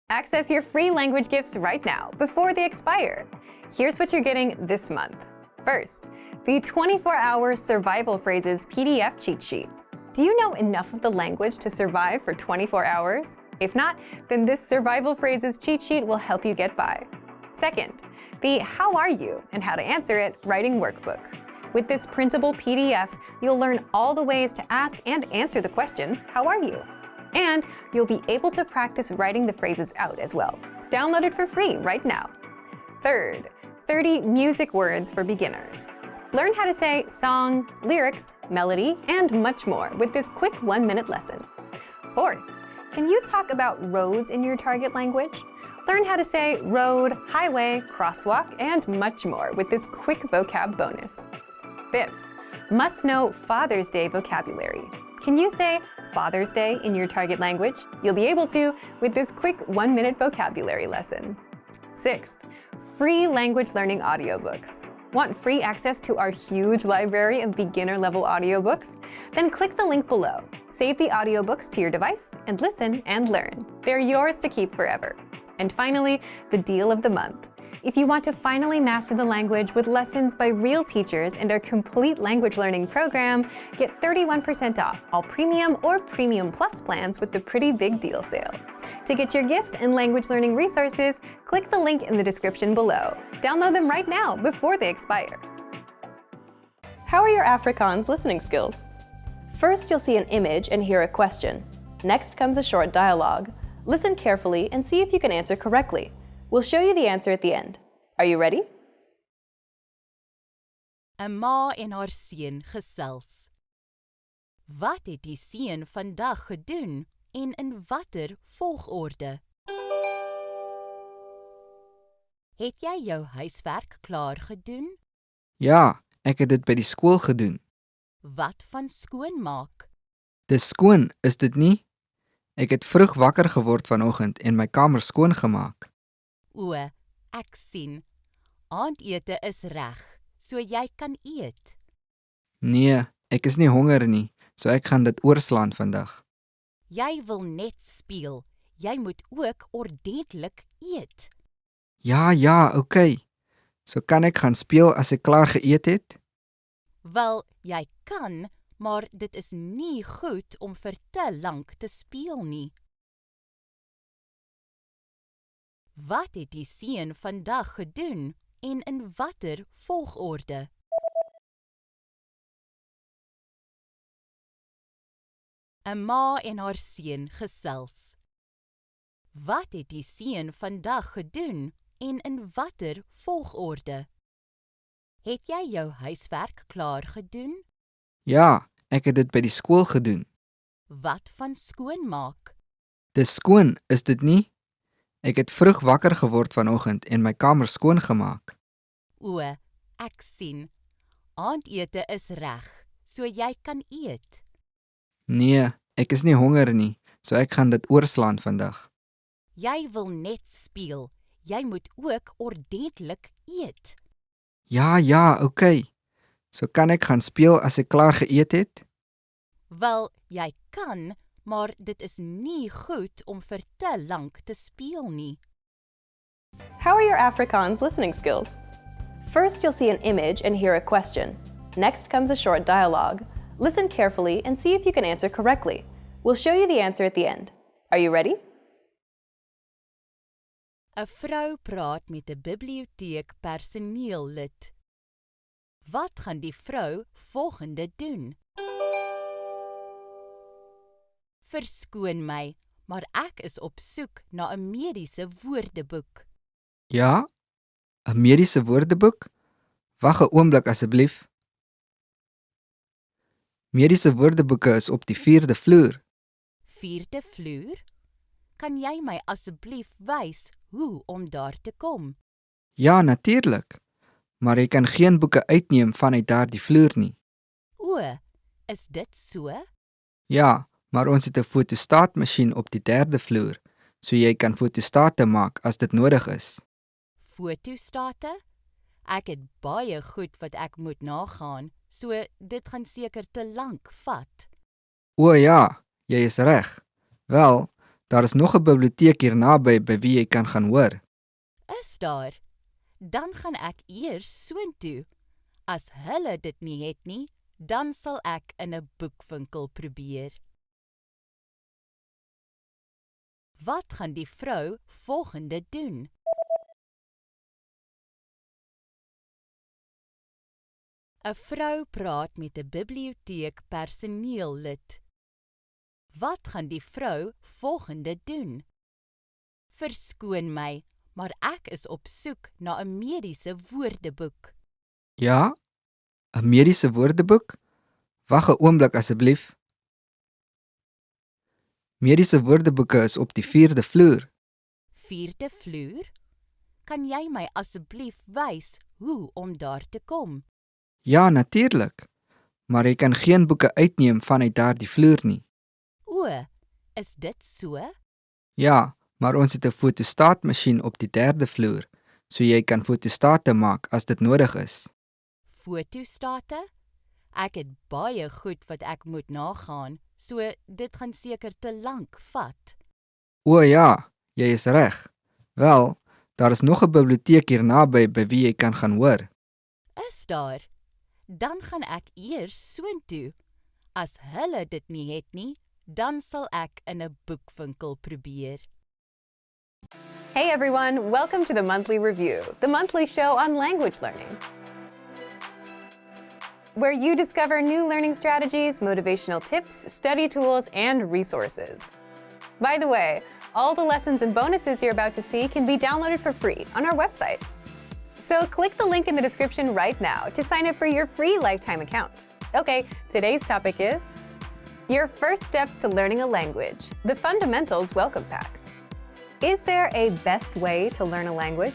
Access your free language gifts right now, before they expire. Here's what you're getting this month. First, the 24-hour Survival Phrases PDF cheat sheet. Do you know enough of the language to survive for 24 hours? If not, then this Survival Phrases cheat sheet will help you get by. Second, the How Are You and How to Answer It Writing Workbook. With this printable PDF, you'll learn all the ways to ask and answer the question, How are you? And you'll be able to practice writing the phrases out as well. Download it for free right now. Third, 30 music words for beginners. Learn how to say song, lyrics, melody, and much more with this quick 1-minute lesson. Fourth, can you talk about roads in your target language? Learn how to say road, highway, crosswalk, and much more with this quick vocab bonus. Fifth, must know Father's Day vocabulary. Can you say Father's Day in your target language? You'll be able to with this quick 1-minute vocabulary lesson. Sixth, free language learning audiobooks. Want free access to our huge library of beginner-level audiobooks? Then click the link below. Save the audiobooks to your device and listen and learn. They're yours to keep forever. And finally, the deal of the month. If you want to finally master the language with lessons by real teachers and our complete language learning program, get 31% off all Premium or Premium Plus plans with the Pretty Big Deal sale. To get your gifts and language learning resources, click the link in the description below. Download them right now before they expire. How are your Afrikaans listening skills? First, you'll see an image and hear a question. Next comes a short dialogue. Listen carefully and see if you can answer correctly. We'll show you the answer at the end. Are you ready? 'n Ma en haar seun gesels. Wat het die seun vandag gedoen en in watter volgorde? Het jy jou huiswerk klaar gedoen? Ja, ek het dit by die skool gedoen. Wat van skoonmaak? Dis skoon, is dit nie? Ek het vroeg wakker geword vanoggend en my kamer skoon gemaak. O, ek sien. Aandete is reg, so jy kan eet. Nee, ek is nie honger nie, so ek gaan dit oorslaan vandag. Jy wil net speel. Jy moet ook ordentlik eet. Ja, oké. So kan ek gaan speel as ek klaar geëet het? Wel, jy kan, maar dit is nie goed om vir te lank te speel nie. Wat het die seun vandag gedoen en in watter volgorde? 'n Ma en haar seun gesels. Wat het die seun vandag gedoen en in watter volgorde? Het jy jou huiswerk klaar gedoen? Ja, ek het dit by die skool gedoen. Wat van skoonmaak? Dis skoon, is dit nie? Ek het vroeg wakker geword vanoggend en my kamer skoon gemaak. O, ek sien. Aandete is reg, so jy kan eet. Nee, ek is nie honger nie, so ek gaan dit oorslaan vandag. Jy wil net speel. Jy moet ook ordentlik eet. Ja, oké. So kan ek gaan speel as ek klaar geëet het? Wel, jy kan, maar dit is nie goed om vir te lank te speel nie. How are your Afrikaans listening skills? First, you'll see an image and hear a question. Next comes a short dialogue. Listen carefully and see if you can answer correctly. We'll show you the answer at the end. Are you ready? 'n Vrou praat met 'n biblioteekpersoneellid. Wat gaan die vrou volgende doen? Verskoon my, maar ek is op soek na 'n mediese woordeboek. Ja? 'n Mediese woordeboek? Wag 'n oomblik asseblief. Mediese woordeboeke is op die 4de vloer. 4de vloer? Kan jy my asseblief wys hoe om daar te kom? Ja, natuurlik. Maar jy kan geen boeke uitneem vanuit daardie vloer nie. O, is dit so? Ja, maar ons het 'n fotostaatmasjien op die 3de vloer, so jy kan fotostate maak as dit nodig is. Fotostate? Ek het baie goed wat ek moet nagaan, so dit gaan seker te lank vat. O ja, jy is reg. Wel, Daar is nog 'n biblioteek hier naby by wie jy kan gaan hoor. Is daar? Dan gaan ek eers soontoe. As hulle dit nie het nie, dan sal ek in 'n boekwinkel probeer. Wat gaan die vrou volgende doen? ‘n Vrou praat met 'n biblioteekpersoneellid. Wat gaan die vrou volgende doen? Verskoon my, maar ek is op soek na 'n mediese woordeboek. Ja? 'n Mediese woordeboek? Wag 'n oomblik asseblief. Mediese woordeboeke is op die 4de vloer. 4de vloer? Kan jy my asseblief wys hoe om daar te kom? Ja, natuurlik. Maar jy kan geen boeke uitneem vanuit daardie vloer nie. O, is dit so? Ja, maar ons het 'n fotostaatmasjien op die 3de vloer, so jy kan fotostate maak as dit nodig is. Fotostate? Ek het baie goed wat ek moet nagaan, so dit gaan seker te lank vat. O ja, jy is reg. Wel, daar is nog 'n biblioteek hier naby by wie jy kan gaan hoor. Is daar? Dan gaan ek eers soontoe. As hulle dit nie het nie, dan sal ek in 'n boekwinkel probeer. Hey everyone, welcome to the Monthly Review, the monthly show on language learning, where you discover new learning strategies, motivational tips, study tools, and resources. By the way, all the lessons and bonuses you're about to see can be downloaded for free on our website. So click the link in the description right now to sign up for your free lifetime account. Okay, today's topic is your first steps to learning a language, the Fundamentals Welcome Pack. Is there a best way to learn a language?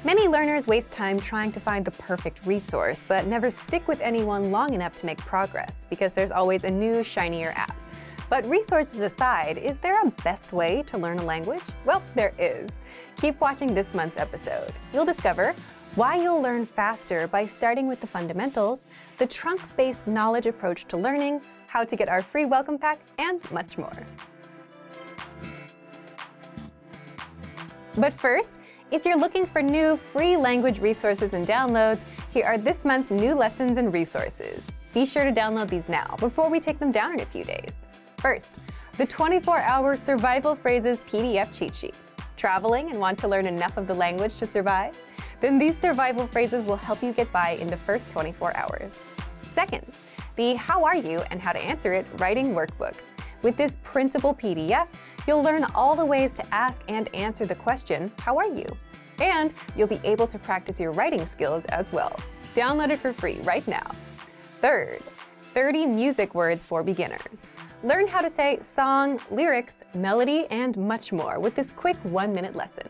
Many learners waste time trying to find the perfect resource, but never stick with anyone long enough to make progress because there's always a new, shinier app. But resources aside, is there a best way to learn a language? Well, there is. Keep watching this month's episode. You'll discover why you'll learn faster by starting with the fundamentals, the trunk-based knowledge approach to learning, how to get our free welcome pack, and much more. But first, if you're looking for new free language resources and downloads, here are this month's new lessons and resources. Be sure to download these now before we take them down in a few days. First, the 24-hour Survival Phrases PDF cheat sheet. Traveling and want to learn enough of the language to survive? Then these survival phrases will help you get by in the first 24 hours. Second, the How Are You and How to Answer It writing workbook. With this printable PDF, you'll learn all the ways to ask and answer the question, how are you? And you'll be able to practice your writing skills as well. Download it for free right now. Third, 30 music words for beginners. Learn how to say song, lyrics, melody, and much more with this quick 1-minute lesson.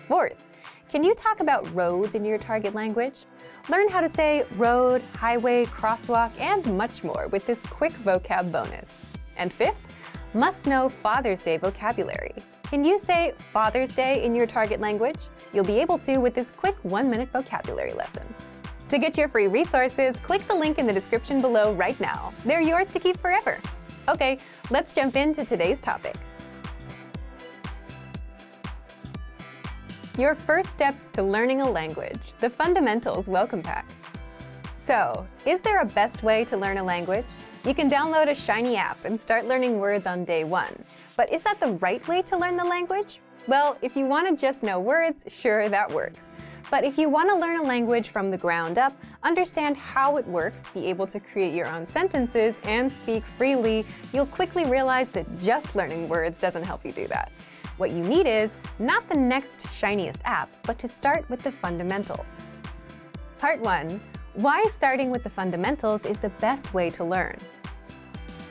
Fourth, can you talk about roads in your target language? Learn how to say road, highway, crosswalk, and much more with this quick vocab bonus. And fifth, must know Father's Day vocabulary. Can you say Father's Day in your target language? You'll be able to with this quick 1-minute vocabulary lesson. To get your free resources, click the link in the description below right now. They're yours to keep forever. Okay, let's jump into today's topic. Your first steps to learning a language, the Fundamentals Welcome Pack. So, is there a best way to learn a language? You can download a shiny app and start learning words on day one. But is that the right way to learn the language? Well, if you want to just know words, sure, that works. But if you want to learn a language from the ground up, understand how it works, be able to create your own sentences, and speak freely, you'll quickly realize that just learning words doesn't help you do that. What you need is not the next shiniest app, but to start with the fundamentals. Part 1. Why starting with the fundamentals is the best way to learn.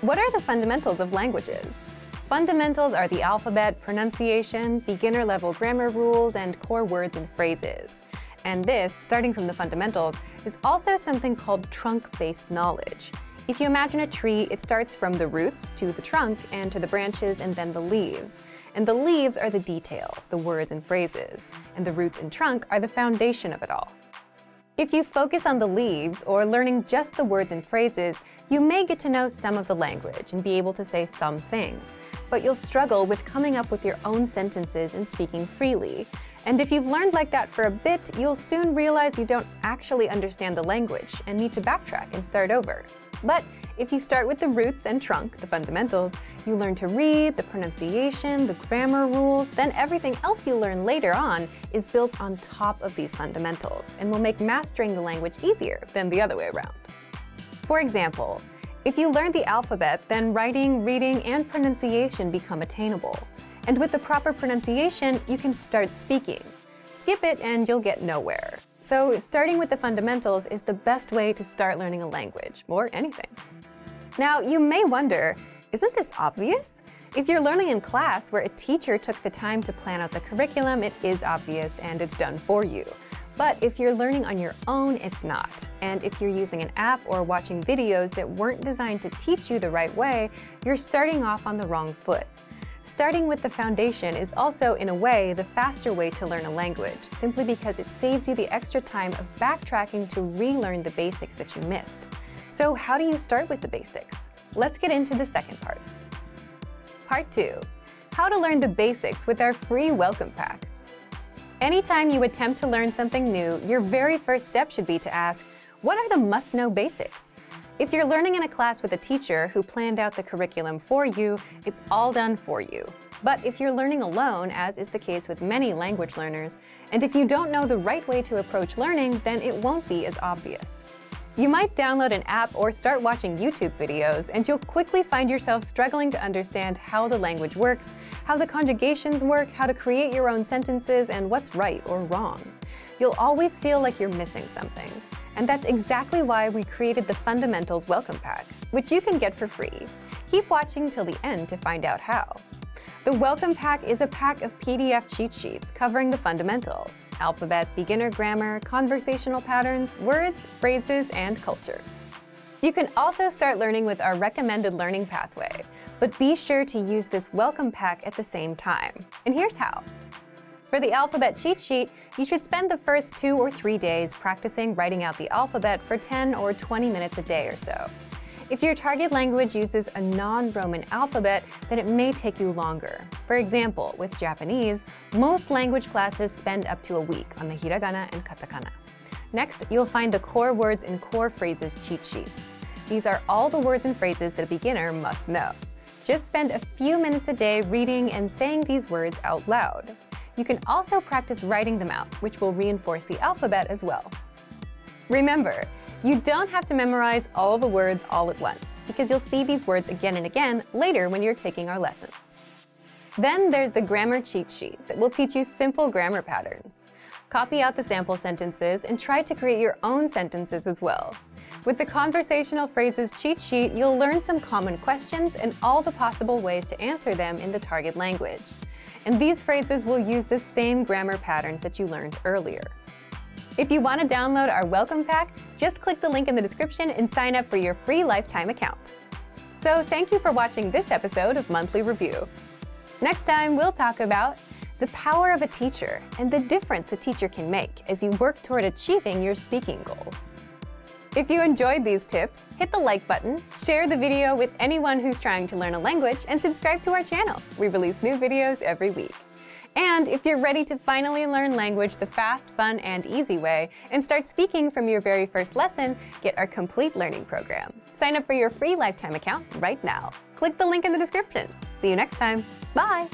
What are the fundamentals of languages? Fundamentals are the alphabet, pronunciation, beginner-level grammar rules, and core words and phrases. And this, starting from the fundamentals, is also something called trunk-based knowledge. If you imagine a tree, it starts from the roots to the trunk and to the branches and then the leaves. And the leaves are the details, the words and phrases. And the roots and trunk are the foundation of it all. If you focus on the leaves or learning just the words and phrases, you may get to know some of the language and be able to say some things, but you'll struggle with coming up with your own sentences and speaking freely. And if you've learned like that for a bit, you'll soon realize you don't actually understand the language and need to backtrack and start over. But if you start with the roots and trunk, the fundamentals, you learn to read, the pronunciation, the grammar rules, then everything else you learn later on is built on top of these fundamentals and will make mastering the language easier than the other way around. For example, if you learn the alphabet, then writing, reading, and pronunciation become attainable. And with the proper pronunciation, you can start speaking. Skip it and you'll get nowhere. So starting with the fundamentals is the best way to start learning a language, or anything. Now, you may wonder, isn't this obvious? If you're learning in class where a teacher took the time to plan out the curriculum, it is obvious and it's done for you. But if you're learning on your own, it's not. And if you're using an app or watching videos that weren't designed to teach you the right way, you're starting off on the wrong foot. Starting with the foundation is also, in a way, the faster way to learn a language, simply because it saves you the extra time of backtracking to relearn the basics that you missed. So how do you start with the basics? Let's get into the second part. Part 2. How to learn the basics with our free welcome pack. Anytime you attempt to learn something new, your very first step should be to ask, what are the must-know basics? If you're learning in a class with a teacher who planned out the curriculum for you, it's all done for you. But if you're learning alone, as is the case with many language learners, and if you don't know the right way to approach learning, then it won't be as obvious. You might download an app or start watching YouTube videos, and you'll quickly find yourself struggling to understand how the language works, how the conjugations work, how to create your own sentences, and what's right or wrong. You'll always feel like you're missing something. And that's exactly why we created the Fundamentals Welcome Pack, which you can get for free. Keep watching till the end to find out how. The Welcome Pack is a pack of PDF cheat sheets covering the fundamentals: alphabet, beginner grammar, conversational patterns, words, phrases, and culture. You can also start learning with our recommended learning pathway, but be sure to use this Welcome Pack at the same time. And here's how. For the alphabet cheat sheet, you should spend the first 2 or 3 days practicing writing out the alphabet for 10 or 20 minutes a day or so. If your target language uses a non-Roman alphabet, then it may take you longer. For example, with Japanese, most language classes spend up to a week on the hiragana and katakana. Next, you'll find the core words and core phrases cheat sheets. These are all the words and phrases that a beginner must know. Just spend a few minutes a day reading and saying these words out loud. You can also practice writing them out, which will reinforce the alphabet as well. Remember, you don't have to memorize all the words all at once, because you'll see these words again and again later when you're taking our lessons. Then there's the grammar cheat sheet that will teach you simple grammar patterns. Copy out the sample sentences and try to create your own sentences as well. With the conversational phrases cheat sheet, you'll learn some common questions and all the possible ways to answer them in the target language. And these phrases will use the same grammar patterns that you learned earlier. If you want to download our welcome pack, just click the link in the description and sign up for your free lifetime account. So thank you for watching this episode of Monthly Review. Next time, we'll talk about the power of a teacher and the difference a teacher can make as you work toward achieving your speaking goals. If you enjoyed these tips, hit the like button, share the video with anyone who's trying to learn a language, and subscribe to our channel. We release new videos every week. And if you're ready to finally learn language the fast, fun, and easy way, and start speaking from your very first lesson, get our complete learning program. Sign up for your free lifetime account right now. Click the link in the description. See you next time. Bye!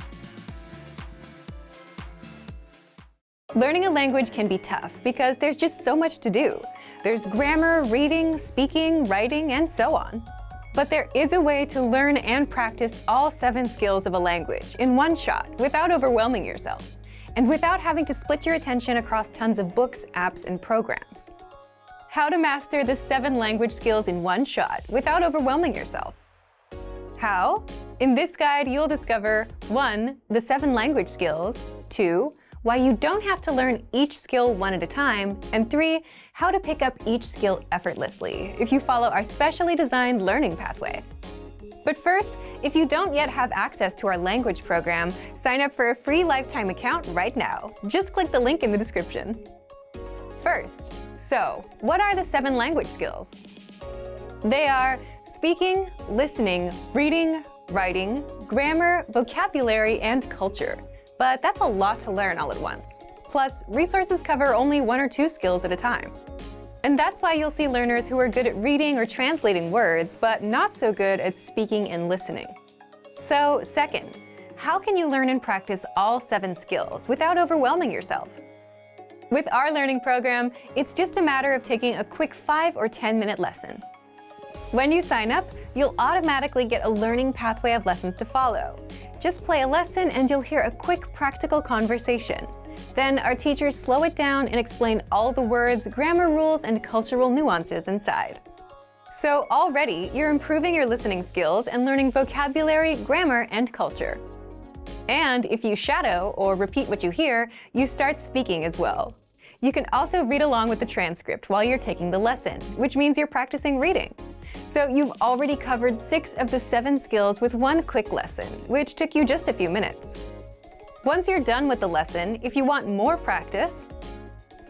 Learning a language can be tough because there's just so much to do. There's grammar, reading, speaking, writing, and so on. But there is a way to learn and practice all 7 skills of a language in one shot without overwhelming yourself, and without having to split your attention across tons of books, apps, and programs. How to master the 7 language skills in one shot without overwhelming yourself. How? In this guide, you'll discover 1. The 7 language skills, 2. Why you don't have to learn each skill one at a time, and 3. How to pick up each skill effortlessly if you follow our specially designed learning pathway. But first, if you don't yet have access to our language program, sign up for a free lifetime account right now. Just click the link in the description. First, so what are the 7 language skills? They are speaking, listening, reading, writing, grammar, vocabulary, and culture. But that's a lot to learn all at once. Plus, resources cover only 1 or 2 skills at a time. And that's why you'll see learners who are good at reading or translating words, but not so good at speaking and listening. So, second, how can you learn and practice all 7 skills without overwhelming yourself? With our learning program, it's just a matter of taking a quick 5 or 10-minute lesson. When you sign up, you'll automatically get a learning pathway of lessons to follow. Just play a lesson and you'll hear a quick practical conversation. Then our teachers slow it down and explain all the words, grammar rules, and cultural nuances inside. So already, you're improving your listening skills and learning vocabulary, grammar, and culture. And if you shadow or repeat what you hear, you start speaking as well. You can also read along with the transcript while you're taking the lesson, which means you're practicing reading. So you've already covered 6 of the 7 skills with 1 quick lesson, which took you just a few minutes. Once you're done with the lesson, if you want more practice,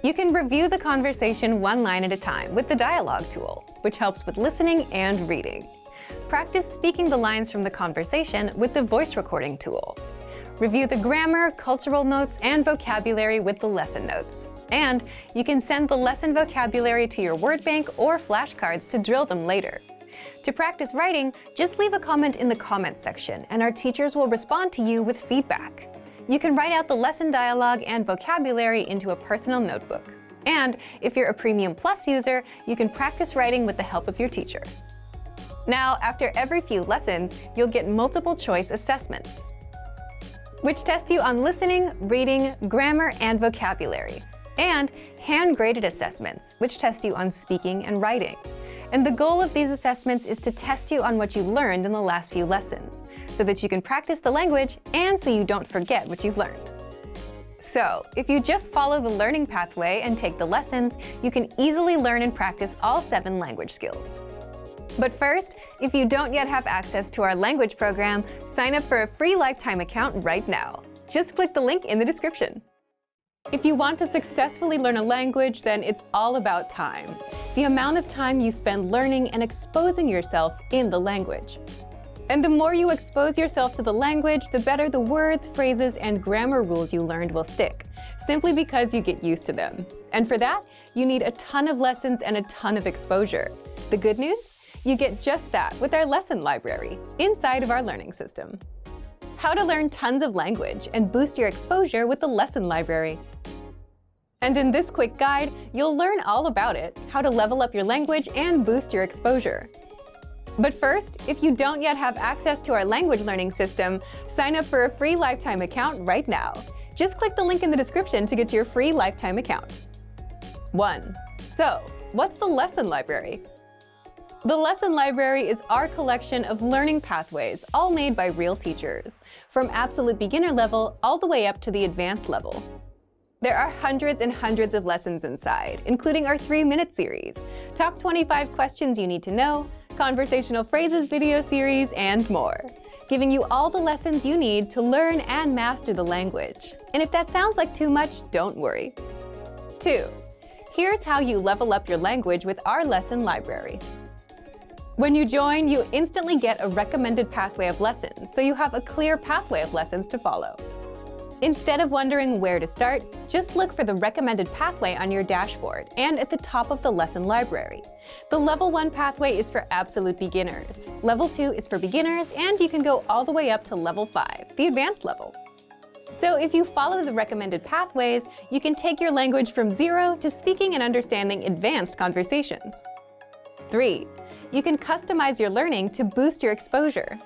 you can review the conversation 1 line at a time with the dialogue tool, which helps with listening and reading. Practice speaking the lines from the conversation with the voice recording tool. Review the grammar, cultural notes, and vocabulary with the lesson notes. And you can send the lesson vocabulary to your word bank or flashcards to drill them later. To practice writing, just leave a comment in the comments section, and our teachers will respond to you with feedback. You can write out the lesson dialogue and vocabulary into a personal notebook. And if you're a Premium Plus user, you can practice writing with the help of your teacher. Now, after every few lessons, you'll get multiple choice assessments, which test you on listening, reading, grammar, and vocabulary, and hand-graded assessments, which test you on speaking and writing. And the goal of these assessments is to test you on what you learned in the last few lessons, so that you can practice the language and so you don't forget what you've learned. So, if you just follow the learning pathway and take the lessons, you can easily learn and practice all 7 language skills. But first, if you don't yet have access to our language program, sign up for a free lifetime account right now. Just click the link in the description. If you want to successfully learn a language, then it's all about time. The amount of time you spend learning and exposing yourself in the language. And the more you expose yourself to the language, the better the words, phrases, and grammar rules you learned will stick, simply because you get used to them. And for that, you need a ton of lessons and a ton of exposure. The good news? You get just that with our lesson library inside of our learning system. How to learn tons of language and boost your exposure with the lesson library. And in this quick guide, you'll learn all about it, how to level up your language and boost your exposure. But first, if you don't yet have access to our language learning system, sign up for a free lifetime account right now. Just click the link in the description to get your free lifetime account. 1. So, what's the lesson library? The lesson library is our collection of learning pathways, all made by real teachers, from absolute beginner level all the way up to the advanced level. There are hundreds and hundreds of lessons inside, including our 3-minute series, Top 25 Questions You Need to Know, Conversational Phrases video series, and more, giving you all the lessons you need to learn and master the language. And if that sounds like too much, don't worry. 2. Here's how you level up your language with our lesson library. When you join, you instantly get a recommended pathway of lessons, so you have a clear pathway of lessons to follow. Instead of wondering where to start, just look for the recommended pathway on your dashboard and at the top of the lesson library. The Level 1 pathway is for absolute beginners. Level 2 is for beginners, and you can go all the way up to Level 5, the advanced level. So if you follow the recommended pathways, you can take your language from 0 to speaking and understanding advanced conversations. 3. You can customize your learning to boost your exposure.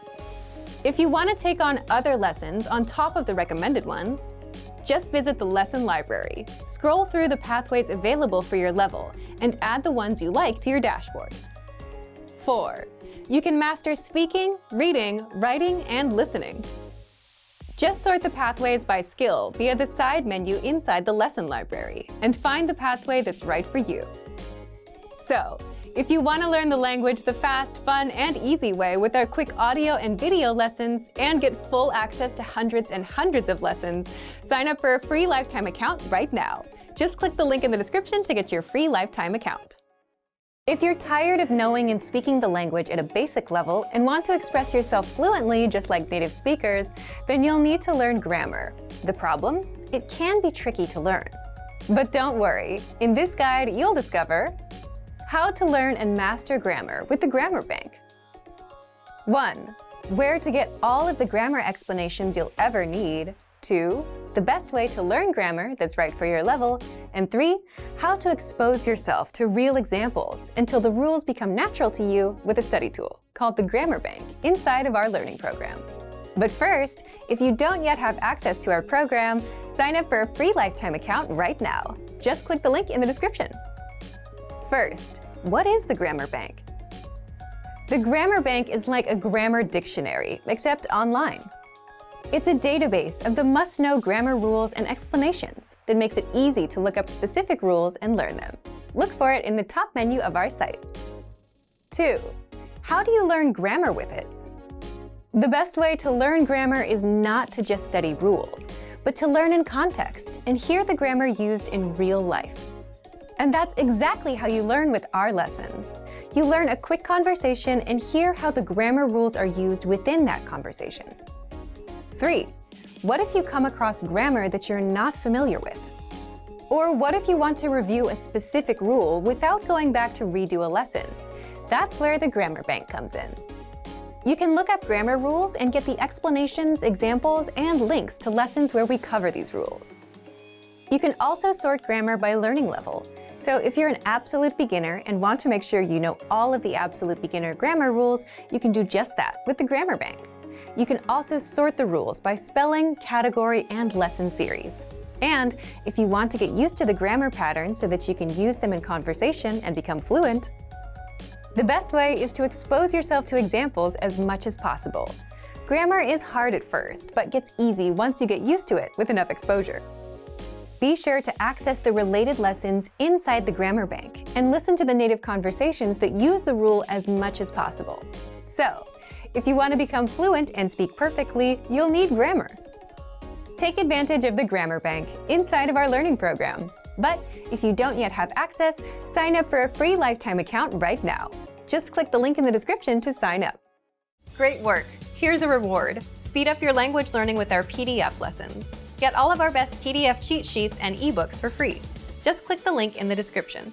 If you want to take on other lessons on top of the recommended ones, just visit the lesson library, scroll through the pathways available for your level, and add the ones you like to your dashboard. 4. You can master speaking, reading, writing, and listening. Just sort the pathways by skill via the side menu inside the lesson library, and find the pathway that's right for you. So, if you want to learn the language the fast, fun, and easy way with our quick audio and video lessons and get full access to hundreds and hundreds of lessons, sign up for a free lifetime account right now. Just click the link in the description to get your free lifetime account. If you're tired of knowing and speaking the language at a basic level and want to express yourself fluently just like native speakers, then you'll need to learn grammar. The problem? It can be tricky to learn. But don't worry, in this guide you'll discover how to learn and master grammar with the Grammar Bank. 1. Where to get all of the grammar explanations you'll ever need. 2. The best way to learn grammar that's right for your level. And 3. How to expose yourself to real examples until the rules become natural to you with a study tool called the Grammar Bank inside of our learning program. But first, if you don't yet have access to our program, sign up for a free lifetime account right now. Just click the link in the description. First, what is the Grammar Bank? The Grammar Bank is like a grammar dictionary, except online. It's a database of the must-know grammar rules and explanations that makes it easy to look up specific rules and learn them. Look for it in the top menu of our site. 2. How do you learn grammar with it? The best way to learn grammar is not to just study rules, but to learn in context and hear the grammar used in real life. And that's exactly how you learn with our lessons. You learn a quick conversation and hear how the grammar rules are used within that conversation. 3. What if you come across grammar that you're not familiar with? Or what if you want to review a specific rule without going back to redo a lesson? That's where the Grammar Bank comes in. You can look up grammar rules and get the explanations, examples, and links to lessons where we cover these rules. You can also sort grammar by learning level. So if you're an absolute beginner and want to make sure you know all of the absolute beginner grammar rules, you can do just that with the Grammar Bank. You can also sort the rules by spelling, category, and lesson series. And if you want to get used to the grammar patterns so that you can use them in conversation and become fluent, the best way is to expose yourself to examples as much as possible. Grammar is hard at first, but gets easy once you get used to it with enough exposure. Be sure to access the related lessons inside the Grammar Bank and listen to the native conversations that use the rule as much as possible. So, if you want to become fluent and speak perfectly, you'll need grammar. Take advantage of the Grammar Bank inside of our learning program. But if you don't yet have access, sign up for a free lifetime account right now. Just click the link in the description to sign up. Great work! Here's a reward. Speed up your language learning with our PDF lessons. Get all of our best PDF cheat sheets and ebooks for free. Just click the link in the description.